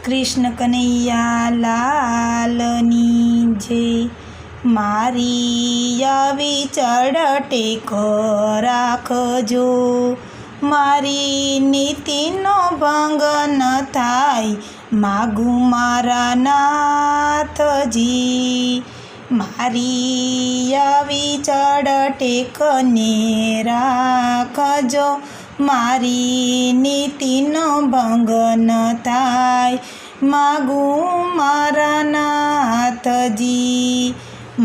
કૃષ્ણ કનૈયા લાલની જય। મારી આવી ચડટેક રાખજો, મારી નીતિનો ભંગ ન થાય, માગું મારા નાથજી। મારી આવી ચડટેકને રાખજો, મારી નીતિનો ભંગ ન થાય, માગું મારા નાથજી।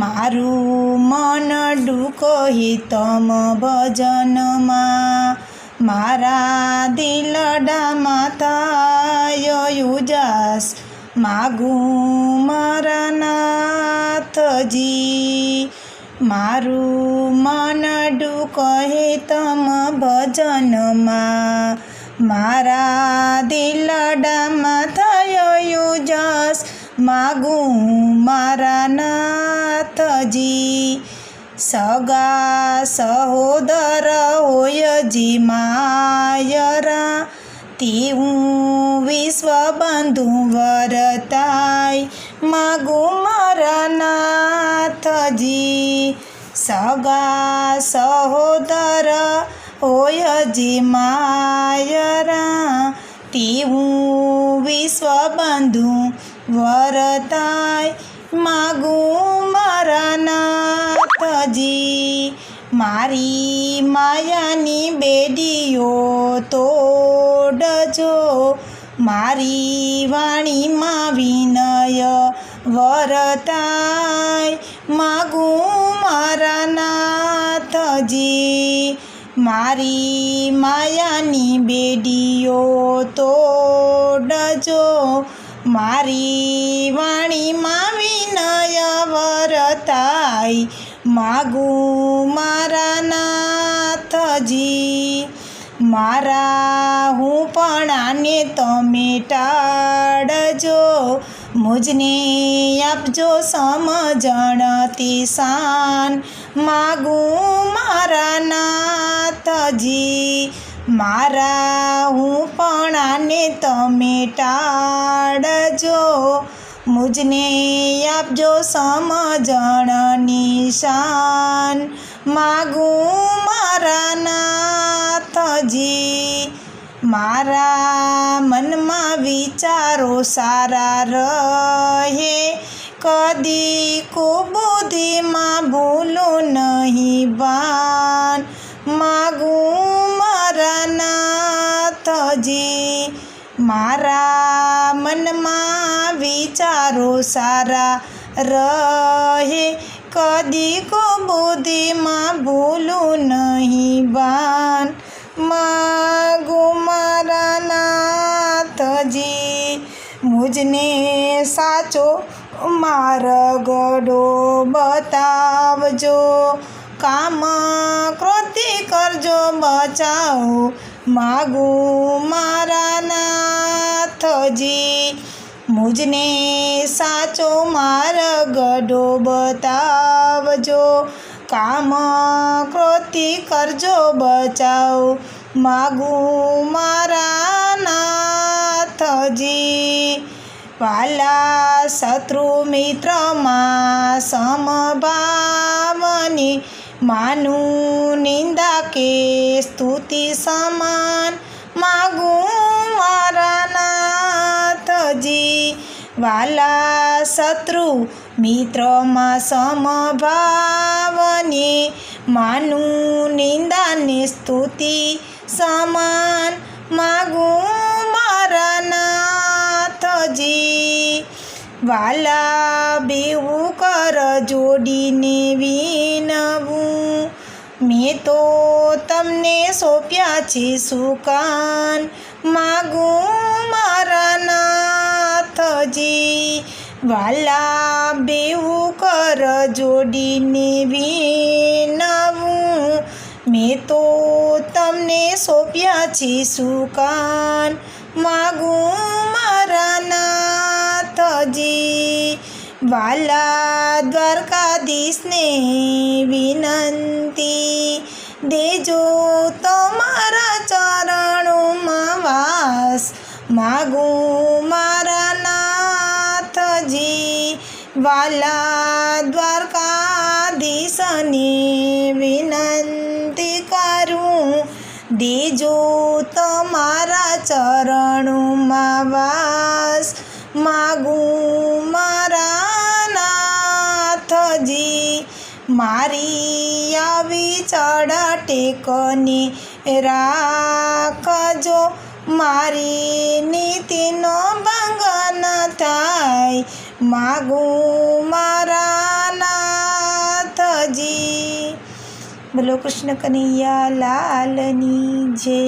મારું મન ડૂકે તમ ભજનમાં, મારા દિલડામાં થાય ઉજાસ, માગું મારા નાથજી। મારું મન ડૂકે તમ ભજનમાં, મારા દિલડામાં થયો ઉજાસ, માગું મારા નાથજી। સગા સહોદર હોય જી માયરા, તેવું વિશ્વ બંધુ વરતાય, માગું મારા નાથજી। સગા સહોદર હોય જી માયરા, તેવું વિશ્વ બંધુ વરતાય, માગું મારા નાથજી। મારી માયાની બેડીઓ તોડજો, મારી વાણીમાં વિનય વરતાય, માગું મારા નાથજી। મારી માયાની બેડીઓ તોડજો, મારી વાણીમાં વિનય વરતાય, માગું મારા નાથજી। મારા હુંપણાને તમે ટાળજો, મુજને આપજો સમજણતી શાન, માગું મારા નાથજી। મારા હુંપણાને તમે ટાળજો, મુજને આપજો સમજણની શાન, માગું મારા નાથજી। મારા મનમાં વિચારો સારા રહે, કદી કુબુદ્ધિમાં ભૂલું નહીં ભાન, માગું મારા નાથજી। મારા મનમાં વિચારો સારા રહે, કદી કુબુદ્ધિમાં ભૂલું નહીં ભાન, માગું મારા નાથજી। મુજને સાચો માર્ગડો બતાવજો, કામ ક્રોધથી કરજો બચાવ, માગું મારા નાથજી। મુજને સાચો માર્ગડો બતાવજો, કામ ક્રોધથી કરજો બચાવ, માગું મારા નાથજી। વાલા શત્રુ મિત્રમાં સમભાવની, માનું નિંદા કે સ્તુતિ સમાન, માગું મારા નાથજી। વાલા શત્રુ મિત્રમાં સમભાવની, માનું નિંદા ને સ્તુતિ સમાન, માગું મારા નાથજી। વાલા બેવું કર જોડીને વિનવું, મેં તો તમને સોંપ્યા છે સુકાન, માગું મારા નાથજી। વાલા બેવું કર જોડીને વિનવું, મેં તો તમને સોંપ્યા છે સુકાન, માગું મારા નાથજી। વાલા દ્વારકાધીશને વિનંતી, દેજો તમારા ચરણોમાં વાસ, માગું મારા વાલા દ્વારકાધીશને વિનંતી કરું, દેજો તમારા ચરણોમાં વાસ, માગું મારા નાથજી, મારી આવી ચડાટેકની રાખજો, મારી નીતિનો ભંગ ન થાય, માગું મારા નાથજી. બોલો કૃષ્ણ કનૈયા લાલની જય.